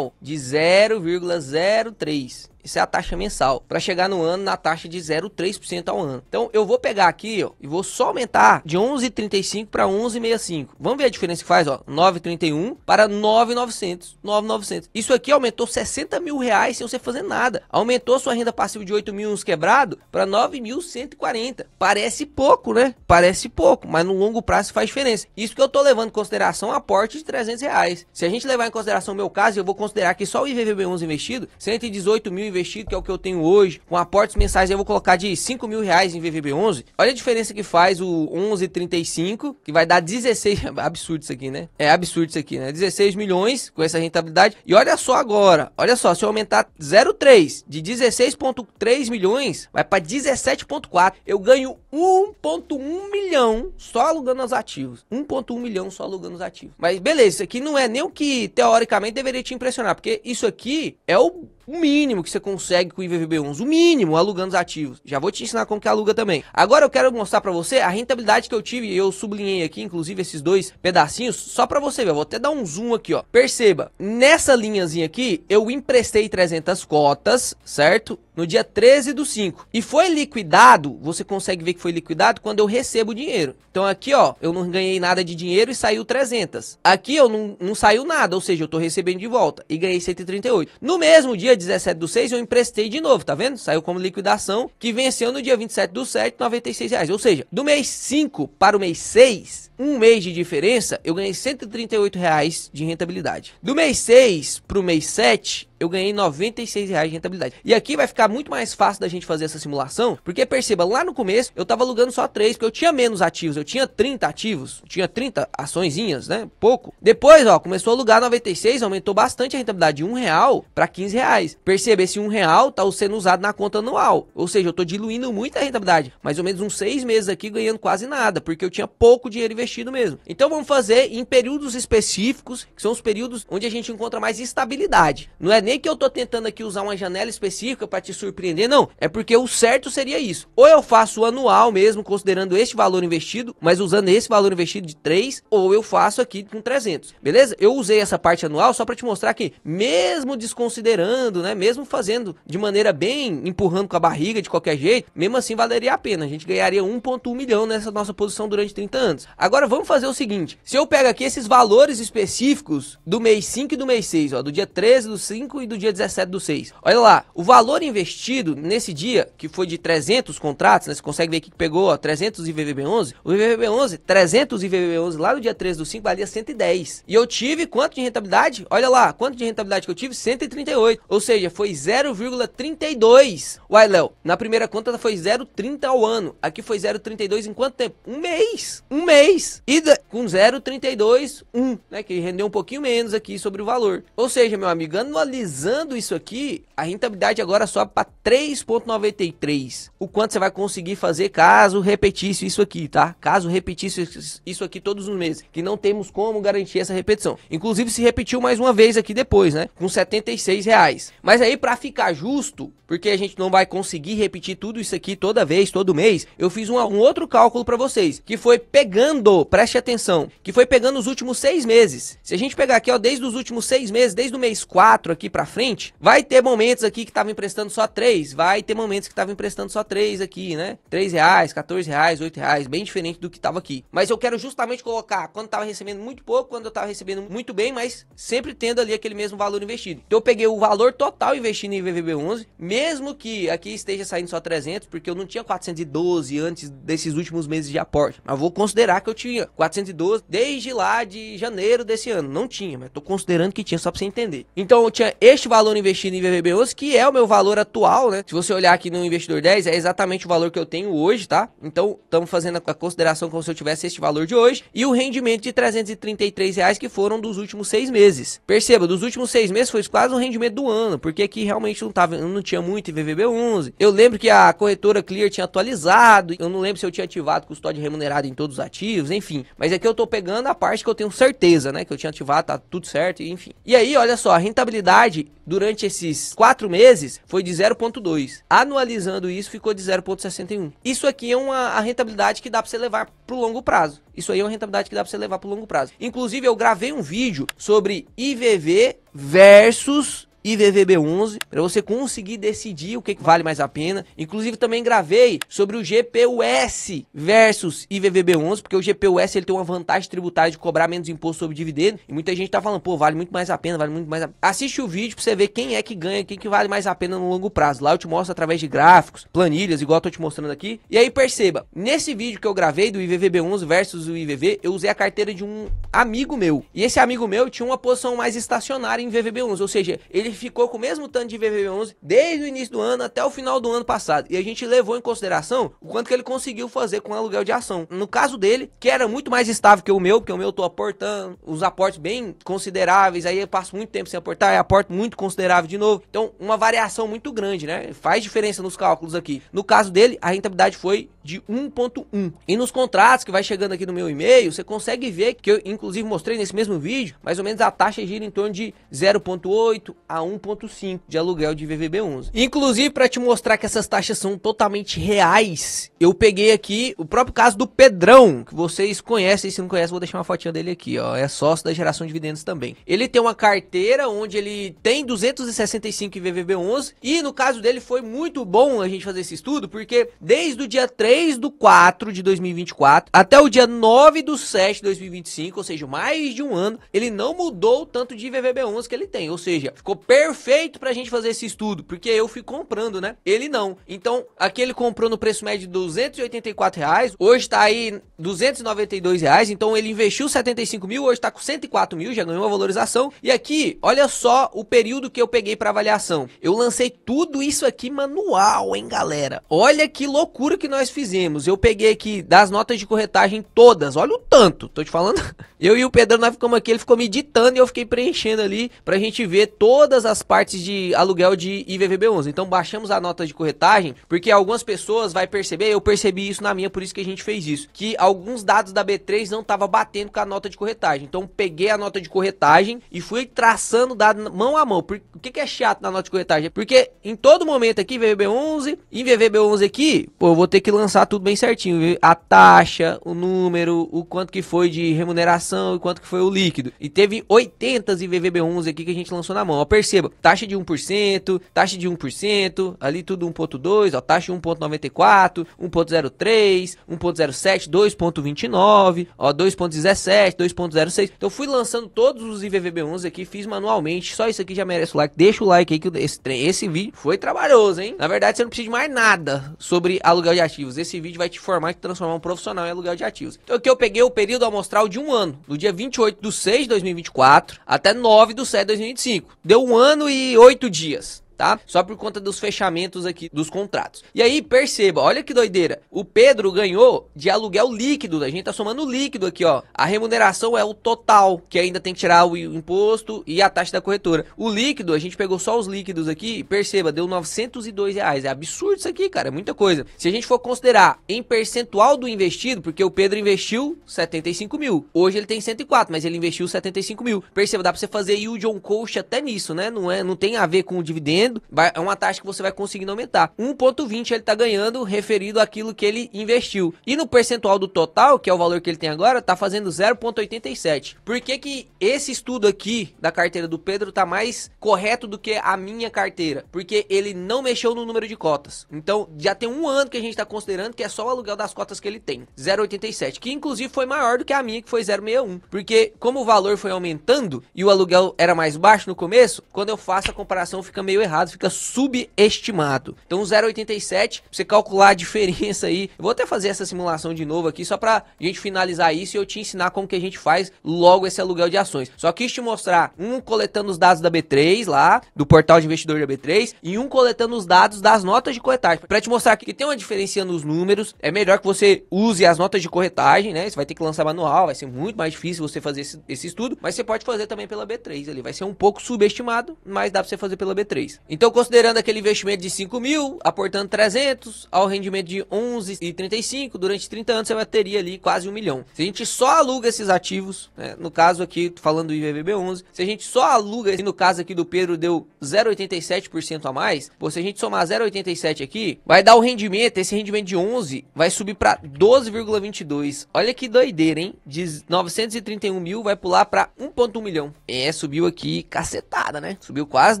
de 0,03. Isso é a taxa mensal, para chegar no ano na taxa de 0,3% ao ano. Então eu vou pegar aqui, ó, e vou só aumentar de 11,35 para 11,65. Vamos ver a diferença que faz, ó, 9,31 para 9,900, 9,900. Isso aqui aumentou 60 mil reais sem você fazer nada. Aumentou sua renda passiva de 8 mil uns quebrado para 9.140. Parece pouco, né? Parece pouco, mas no longo prazo faz diferença. Isso que eu tô levando em consideração aporte de 300 reais. Se a gente levar em consideração o meu caso, eu vou considerar que só o IVVB11 investido, 118 mil investido, que é o que eu tenho hoje, com aportes mensais eu vou colocar de 5 mil reais em VVB11. Olha a diferença que faz o 11,35, que vai dar 16, absurdo isso aqui, né? É absurdo isso aqui, né? 16 milhões com essa rentabilidade. E olha só agora, olha só, se eu aumentar 0,3 de 16,3 milhões, vai para 17,4. Eu ganho 1,1 milhão só alugando os ativos. 1,1 milhão só alugando os ativos. Mas beleza, isso aqui não é nem o que teoricamente deveria te impressionar, porque isso aqui é o mínimo que você consegue com o IVVB11, o mínimo alugando os ativos. Já vou te ensinar como que aluga também. Agora eu quero mostrar pra você a rentabilidade que eu tive, eu sublinhei aqui, inclusive esses dois pedacinhos, só pra você ver. Eu vou até dar um zoom aqui, ó. Perceba, nessa linhazinha aqui, eu emprestei 300 cotas, certo? No dia 13/5. E foi liquidado, você consegue ver que foi liquidado quando eu recebo o dinheiro. Então aqui, ó, eu não ganhei nada de dinheiro e saiu 300. Aqui eu não saiu nada, ou seja, eu tô recebendo de volta e ganhei 138. No mesmo dia 17/6, eu emprestei de novo, tá vendo? Saiu como liquidação, que venceu no dia 27/7, 96 reais. Ou seja, do mês 5 para o mês 6, um mês de diferença, eu ganhei 138 reais de rentabilidade. Do mês 6 para o mês 7, eu ganhei 96 reais de rentabilidade. E aqui vai ficar muito mais fácil da gente fazer essa simulação, porque perceba, lá no começo eu tava alugando só 3, porque eu tinha menos ativos, eu tinha 30 ativos, tinha 30 açõezinhas, né, pouco. Depois, ó, começou a alugar 96, aumentou bastante a rentabilidade de R$1 para R$15. Perceba, esse R$1 tá sendo usado na conta anual, ou seja, eu tô diluindo muito a rentabilidade, mais ou menos uns 6 meses aqui ganhando quase nada, porque eu tinha pouco dinheiro investido mesmo. Então vamos fazer em períodos específicos, que são os períodos onde a gente encontra mais estabilidade. Não é nem que eu tô tentando aqui usar uma janela específica para te surpreender, não. É porque o certo seria isso. Ou eu faço anual mesmo, considerando este valor investido, mas usando esse valor investido de 3, ou eu faço aqui com 300. Beleza? Eu usei essa parte anual só para te mostrar que, mesmo desconsiderando, né, mesmo fazendo de maneira bem, empurrando com a barriga de qualquer jeito, mesmo assim valeria a pena. A gente ganharia 1,1 milhão nessa nossa posição durante 30 anos. Agora vamos fazer o seguinte. Se eu pego aqui esses valores específicos do mês 5 e do mês 6, ó, do dia 13/5 e do dia 17/6. Olha lá, o valor investido nesse dia, que foi de 300 contratos, né? Você consegue ver aqui que pegou, ó, 300 IVVB11. O IVVB11, 300 IVVB11 lá no dia 13/5 valia 110. E eu tive quanto de rentabilidade? Olha lá, quanto de rentabilidade que eu tive? 138. Ou seja, foi 0,32. Uai, Léo, na primeira conta foi 0,30 ao ano. Aqui foi 0,32 em quanto tempo? Um mês. Um mês. E com 0,32, né? Que rendeu um pouquinho menos aqui sobre o valor. Ou seja, meu amigo, anualizando Anualizando isso aqui, a rentabilidade agora sobe para 3,93. O quanto você vai conseguir fazer caso repetisse isso aqui, tá? Caso repetisse isso aqui todos os meses, que não temos como garantir essa repetição. Inclusive se repetiu mais uma vez aqui depois, né? Com R$76. Mas aí para ficar justo, porque a gente não vai conseguir repetir tudo isso aqui toda vez, todo mês, eu fiz um outro cálculo para vocês, que foi pegando, preste atenção, que foi pegando os últimos 6 meses. Se a gente pegar aqui, ó, desde os últimos 6 meses, desde o mês 4 aqui pra frente, vai ter momentos aqui que tava emprestando só 3, vai ter momentos que tava emprestando só 3 aqui, né? R$3, R$14, R$8, bem diferente do que tava aqui. Mas eu quero justamente colocar quando tava recebendo muito pouco, quando eu tava recebendo muito bem, mas sempre tendo ali aquele mesmo valor investido. Então eu peguei o valor total investido em IVVB11, mesmo que aqui esteja saindo só 300, porque eu não tinha 412 antes desses últimos meses de aporte. Mas vou considerar que eu tinha 412 desde lá de janeiro desse ano. Não tinha, mas tô considerando que tinha, só pra você entender. Então eu tinha este valor investido em IVVB11, que é o meu valor atual, né? Se você olhar aqui no Investidor 10, é exatamente o valor que eu tenho hoje, tá? Então estamos fazendo a consideração como se eu tivesse este valor de hoje. E o rendimento de R$333 que foram dos últimos 6 meses. Perceba, dos últimos 6 meses foi quase o rendimento do ano, porque aqui realmente não tinha muito IVVB11. Eu lembro que a corretora Clear tinha atualizado, eu não lembro se eu tinha ativado custódia remunerada em todos os ativos, enfim. Mas aqui eu tô pegando a parte que eu tenho certeza, né? Que eu tinha ativado, tá tudo certo, enfim. E aí, olha só, a rentabilidade durante esses 4 meses foi de 0,2. Anualizando isso, ficou de 0,61. Isso aqui é a rentabilidade que dá pra você levar pro longo prazo. Isso aí é uma rentabilidade que dá pra você levar pro longo prazo. Inclusive, eu gravei um vídeo sobre IVV versus IVVB11, para você conseguir decidir o que vale mais a pena. Inclusive também gravei sobre o GPUS versus IVVB11, porque o GPUS ele tem uma vantagem tributária de cobrar menos imposto sobre dividendo, e muita gente tá falando, pô, vale muito mais a pena, vale muito mais a pena. Assiste o vídeo pra você ver quem é que ganha, quem que vale mais a pena no longo prazo. Lá eu te mostro através de gráficos, planilhas, igual eu tô te mostrando aqui. E aí perceba, nesse vídeo que eu gravei do IVVB11 versus o IVV, eu usei a carteira de um amigo meu, e esse amigo meu tinha uma posição mais estacionária em IVVB11, ou seja, ele ficou com o mesmo tanto de IVVB11 desde o início do ano até o final do ano passado. E a gente levou em consideração o quanto que ele conseguiu fazer com o aluguel de ação. No caso dele, que era muito mais estável que o meu, porque o meu eu tô aportando os aportes bem consideráveis, aí eu passo muito tempo sem aportar, e aporto muito considerável de novo. Então, uma variação muito grande, né? Faz diferença nos cálculos aqui. No caso dele, a rentabilidade foi de 1,1. E nos contratos que vai chegando aqui no meu e-mail, você consegue ver que eu inclusive mostrei nesse mesmo vídeo, mais ou menos a taxa gira em torno de 0,8 a 1,5 de aluguel de IVVB11. Inclusive, para te mostrar que essas taxas são totalmente reais, eu peguei aqui o próprio caso do Pedrão, que vocês conhecem, se não conhecem, vou deixar uma fotinha dele aqui, ó, é sócio da geração de dividendos também. Ele tem uma carteira onde ele tem 265 IVVB11, e no caso dele foi muito bom a gente fazer esse estudo, porque desde o dia 3/4 de 2024 até o dia 9/7 de 2025, ou seja, mais de um ano, ele não mudou o tanto de IVVB11 que ele tem, ou seja, ficou perfeito pra gente fazer esse estudo, porque eu fui comprando, né? Ele não. Então, aqui ele comprou no preço médio de R$284, hoje tá aí R$292, então ele investiu 75 mil, hoje tá com 104 mil, já ganhou uma valorização. E aqui, olha só o período que eu peguei pra avaliação. Eu lancei tudo isso aqui manual, hein, galera? Olha que loucura que nós fizemos. Eu peguei aqui das notas de corretagem todas, olha o tanto, tô te falando. Eu e o Pedro, nós ficamos aqui, ele ficou me ditando e eu fiquei preenchendo ali pra gente ver todas as partes de aluguel de IVVB11. Então baixamos a nota de corretagem, porque algumas pessoas vai perceber, eu percebi isso na minha, por isso que a gente fez isso, que alguns dados da B3 não tava batendo com a nota de corretagem. Então peguei a nota de corretagem e fui traçando dado mão a mão. O que é chato na nota de corretagem? Porque em todo momento aqui, IVVB11, IVVB11 aqui, pô, eu vou ter que lançar tudo bem certinho, a taxa, o número, o quanto que foi de remuneração e quanto que foi o líquido. E teve 80 IVVB11 aqui que a gente lançou na mão. Ó, perceba, taxa de 1%, taxa de 1%, ali tudo 1,2, ó, taxa 1,94, 1,03, 1,07, 2,29, ó, 2,17, 2,06. Então fui lançando todos os IVVB11 aqui, fiz manualmente, só isso aqui já merece o like. Deixa o like aí que esse vídeo foi trabalhoso, hein? Na verdade, você não precisa de mais nada sobre aluguel de ativos. Esse vídeo vai te formar e te transformar um profissional em aluguel de ativos. Então aqui eu peguei o período amostral de um ano, do dia 28/6 de 2024 até 9/7 de 2025. Deu 1 ano e 8 dias. tá? Só por conta dos fechamentos aqui dos contratos. E aí, perceba, olha que doideira. O Pedro ganhou de aluguel líquido. A gente tá somando o líquido aqui, ó. A remuneração é o total, que ainda tem que tirar o imposto e a taxa da corretora. O líquido, a gente pegou só os líquidos aqui, perceba, deu R$902. É absurdo isso aqui, cara, é muita coisa. Se a gente for considerar em percentual do investido, porque o Pedro investiu 75 mil. Hoje ele tem 104, mas ele investiu 75 mil. Perceba, dá pra você fazer yield on cost até nisso, né? Não tem a ver com o dividendo. É uma taxa que você vai conseguindo aumentar. 1,20 ele tá ganhando referido àquilo que ele investiu. E no percentual do total, que é o valor que ele tem agora, tá fazendo 0,87. Por que que esse estudo aqui da carteira do Pedro tá mais correto do que a minha carteira? Porque ele não mexeu no número de cotas. Então, já tem um ano que a gente tá considerando que é só o aluguel das cotas que ele tem. 0,87. Que inclusive foi maior do que a minha, que foi 0,61. Porque como o valor foi aumentando e o aluguel era mais baixo no começo, quando eu faço a comparação fica meio errado, fica subestimado. Então 0,87, pra você calcular a diferença aí. Eu vou até fazer essa simulação de novo aqui, só pra gente finalizar isso e eu te ensinar como que a gente faz logo esse aluguel de ações. Só quis te mostrar um coletando os dados da B3 lá, do portal de investidor da B3, e um coletando os dados das notas de corretagem. Pra te mostrar que tem uma diferença nos números, é melhor que você use as notas de corretagem, né? Você vai ter que lançar manual, vai ser muito mais difícil você fazer esse estudo, mas você pode fazer também pela B3 ali. Vai ser um pouco subestimado, mas dá pra você fazer pela B3. Então, considerando aquele investimento de 5 mil, aportando 300, ao rendimento de 11,35, durante 30 anos você vai ter ali quase 1 milhão. Se a gente só aluga esses ativos, né, no caso aqui, falando do IVVB11, se a gente só aluga, no caso aqui do Pedro deu 0,87% a mais, pô, se a gente somar 0,87 aqui, vai dar o rendimento, esse rendimento de 11 vai subir para 12,22. Olha que doideira, hein? De 931 mil vai pular para 1,1 milhão. Subiu aqui cacetada, né? Subiu quase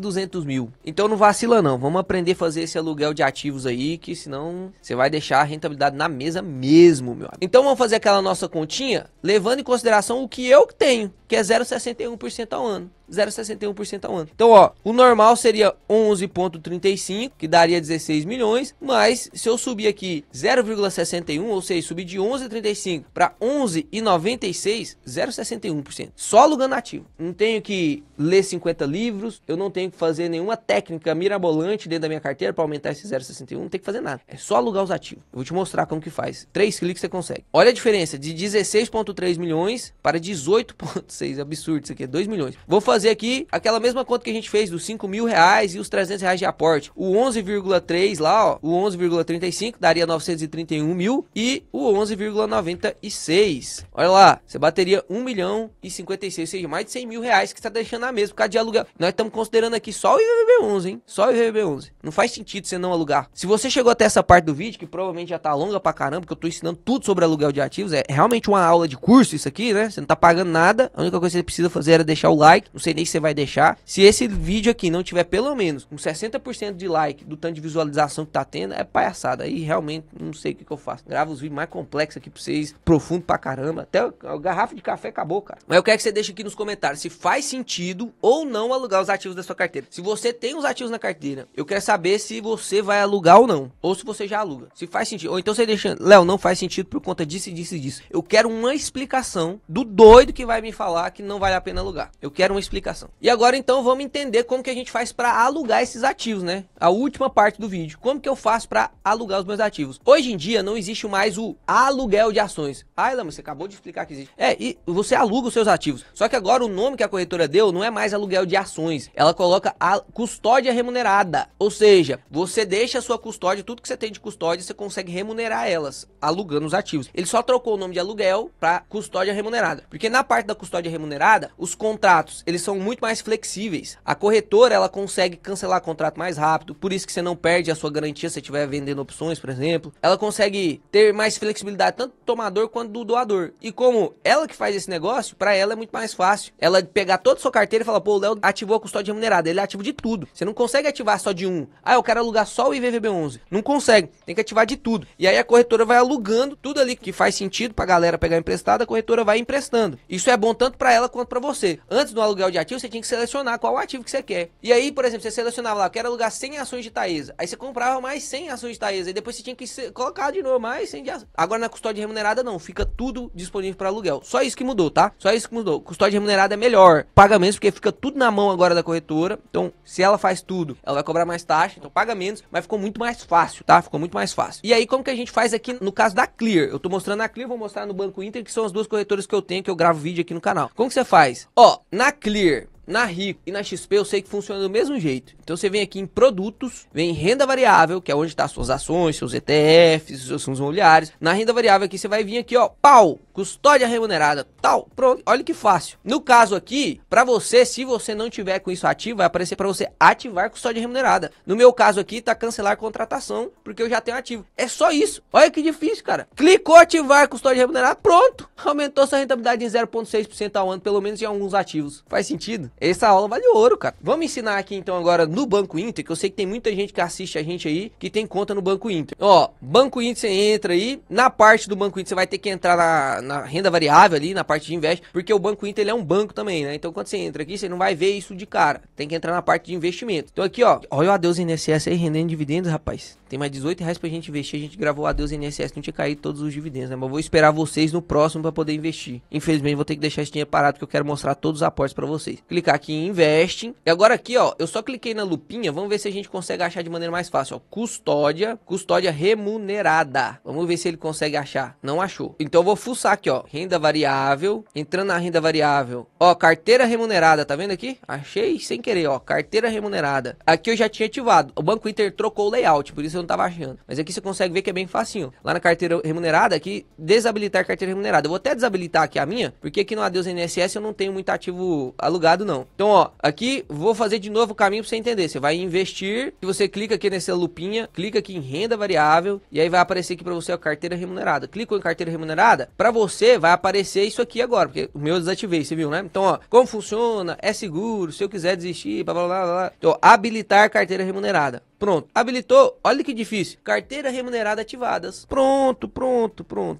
200 mil. Então não vacila não, vamos aprender a fazer esse aluguel de ativos aí, que senão você vai deixar a rentabilidade na mesa mesmo, meu amigo. Então vamos fazer aquela nossa continha, levando em consideração o que eu tenho, que é 0,61% ao ano. 0,61% ao ano. Então, ó, o normal seria 11,35, que daria 16 milhões, mas se eu subir aqui 0,61, ou seja, subir de 11,35 para 11,96, 0,61%. Só alugando ativo. Não tenho que ler 50 livros, eu não tenho que fazer nenhuma técnica mirabolante dentro da minha carteira para aumentar esse 0,61, não tem que fazer nada. É só alugar os ativos. Eu vou te mostrar como que faz. 3 cliques você consegue. Olha a diferença de 16,3 milhões para 18,6, absurdo isso aqui, é 2 milhões. Vou fazer aqui aquela mesma conta que a gente fez dos 5 mil reais e os 300 reais de aporte. O 11,3 lá, ó, o 11,35 daria 931 mil e o 11,96. Olha lá, você bateria 1 milhão e 56, ou seja, mais de 100 mil reais que você tá deixando na mesa por causa de aluguel. Nós estamos considerando aqui só o IVVB11, hein? Só o IVVB11. Não faz sentido você não alugar. Se você chegou até essa parte do vídeo, que provavelmente já tá longa pra caramba, porque eu tô ensinando tudo sobre aluguel de ativos, é realmente uma aula de curso isso aqui, né? Você não tá pagando nada, a única coisa que você precisa fazer era deixar o like, não sei nem se você vai deixar. Se esse vídeo aqui não tiver pelo menos um 60% de like do tanto de visualização que tá tendo, é palhaçada. Aí realmente não sei o que eu faço. Gravo os vídeos mais complexos aqui pra vocês, profundo pra caramba. Até a garrafa de café acabou, cara. Mas eu quero que você deixe aqui nos comentários se faz sentido ou não alugar os ativos da sua carteira. Se você tem os ativos na carteira, eu quero saber se você vai alugar ou não. Ou se você já aluga. Se faz sentido. Ou então você deixa, Léo, não faz sentido por conta disso e disso e disso. Eu quero uma explicação do doido que vai me falar que não vale a pena alugar. Eu quero uma explicação. E agora então vamos entender como que a gente faz para alugar esses ativos, né? A última parte do vídeo. Como que eu faço para alugar os meus ativos? Hoje em dia não existe mais o aluguel de ações. Ah, Léo, você acabou de explicar que existe. E você aluga os seus ativos. Só que agora o nome que a corretora deu não é mais aluguel de ações. Ela coloca a custódia remunerada. Ou seja, você deixa a sua custódia, tudo que você tem de custódia, você consegue remunerar elas, alugando os ativos. Ele só trocou o nome de aluguel para custódia remunerada. Porque na parte da custódia remunerada, os contratos, eles são muito mais flexíveis. A corretora, ela consegue cancelar contrato mais rápido, por isso que você não perde a sua garantia se você estiver vendendo opções, por exemplo. Ela consegue ter mais flexibilidade, tanto do tomador quanto do doador. E como ela que faz esse negócio, para ela é muito mais fácil. Ela pegar toda a sua carteira e falar, pô, o Léo ativou a custódia remunerada, ele é ativo de tudo. Você não consegue ativar só de um. Ah, eu quero alugar só o IVVB11. Não consegue, tem que ativar de tudo. E aí a corretora vai alugando tudo ali que faz sentido pra galera pegar emprestado, a corretora vai emprestando. Isso é bom tanto tanto para ela quanto para você. Antes do aluguel de ativo, você tinha que selecionar qual ativo que você quer. E aí, por exemplo, você selecionava lá, eu quero alugar 100 ações de Taesa. Aí você comprava mais 100 ações de Taesa. E depois você tinha que colocar de novo mais 100 de ações. Agora na custódia remunerada não, fica tudo disponível para aluguel. Só isso que mudou, tá? Só isso que mudou. Custódia remunerada é melhor. Paga menos porque fica tudo na mão agora da corretora. Então, se ela faz tudo, ela vai cobrar mais taxa. Então, paga menos, mas ficou muito mais fácil, tá? Ficou muito mais fácil. E aí, como que a gente faz aqui no caso da Clear? Eu tô mostrando a Clear, vou mostrar no Banco Inter, que são as duas corretoras que eu tenho, que eu gravo vídeo aqui no canal. Como que você faz? Ó, na Clear, na Rico e na XP eu sei que funciona do mesmo jeito. Então você vem aqui em produtos, vem em renda variável, que é onde tá suas ações, seus ETFs, seus fundos imobiliários. Na renda variável aqui você vai vir aqui, ó, pau, custódia remunerada, tal, pronto. Olha que fácil. No caso aqui, para você, se você não tiver com isso ativo, vai aparecer para você ativar custódia remunerada. No meu caso aqui tá cancelar contratação, porque eu já tenho ativo. É só isso. Olha que difícil, cara. Clicou ativar custódia remunerada, pronto. Aumentou sua rentabilidade em 0,6% ao ano, pelo menos em alguns ativos. Faz sentido? Essa aula vale ouro, cara. Vamos ensinar aqui então agora no Banco Inter, que eu sei que tem muita gente que assiste a gente aí, que tem conta no Banco Inter. Ó, Banco Inter, você entra aí, na parte do Banco Inter você vai ter que entrar na renda variável ali, na parte de investe, porque o Banco Inter ele é um banco também, né? Então quando você entra aqui, você não vai ver isso de cara. Tem que entrar na parte de investimento. Então aqui, ó, olha o Adeus INSS aí rendendo dividendos, rapaz. Tem mais R$18 pra gente investir, a gente gravou o Adeus INSS, não tinha caído todos os dividendos, né? Mas eu vou esperar vocês no próximo pra poder investir. Infelizmente vou ter que deixar esse dinheiro parado, porque eu quero mostrar todos os aportes pra vocês. Clicar aqui em Investing. E agora aqui, ó, eu só cliquei na lupinha, vamos ver se a gente consegue achar de maneira mais fácil, ó. Custódia remunerada. Vamos ver se ele consegue achar. Não achou. Então eu vou fuçar aqui, ó, renda variável, entrando na renda variável. Ó, carteira remunerada, tá vendo aqui? Achei sem querer, ó, carteira remunerada. Aqui eu já tinha ativado. O Banco Inter trocou o layout, por isso eu não tava achando. Mas aqui você consegue ver que é bem facinho. Lá na carteira remunerada, aqui, desabilitar carteira remunerada. Eu vou até desabilitar aqui a minha, porque aqui no Adeus INSS eu não tenho muito ativo alugado, não. Então, ó, aqui vou fazer de novo o caminho pra você entender. Você vai em investir, e você clica aqui nessa lupinha, clica aqui em renda variável, e aí vai aparecer aqui pra você a carteira remunerada. Clicou em carteira remunerada, pra você vai aparecer isso aqui agora, porque o meu eu desativei, você viu, né? Então, ó, como funciona, é seguro, se eu quiser desistir, blá blá blá blá. Então, habilitar carteira remunerada. Pronto, habilitou, olha que difícil, carteira remunerada ativadas, pronto,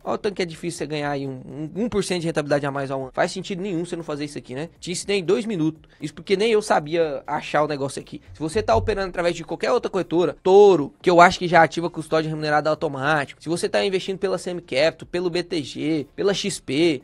olha o tanto que é difícil você ganhar aí 1% de rentabilidade a mais ao ano, faz sentido nenhum você não fazer isso aqui, né? Te ensinei em 2 minutos, isso porque nem eu sabia achar o negócio aqui. Se você tá operando através de qualquer outra corretora, Toro, que eu acho que já ativa custódia remunerada automático, se você tá investindo pela CM Capital, pelo BTG, pela XP,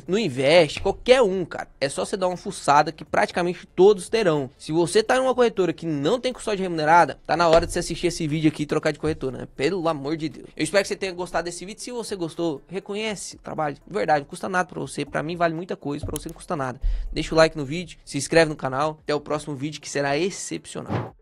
no Invest, qualquer um, cara, é só você dar uma fuçada que praticamente todos terão. Se você tá em uma corretora que não tem custódia remunerada, tá na hora de você assistir esse vídeo aqui e trocar de corretora, né? Pelo amor de Deus. Eu espero que você tenha gostado desse vídeo. Se você gostou, reconhece o trabalho. De verdade, não custa nada pra você. Pra mim vale muita coisa, pra você não custa nada. Deixa o like no vídeo, se inscreve no canal. Até o próximo vídeo que será excepcional.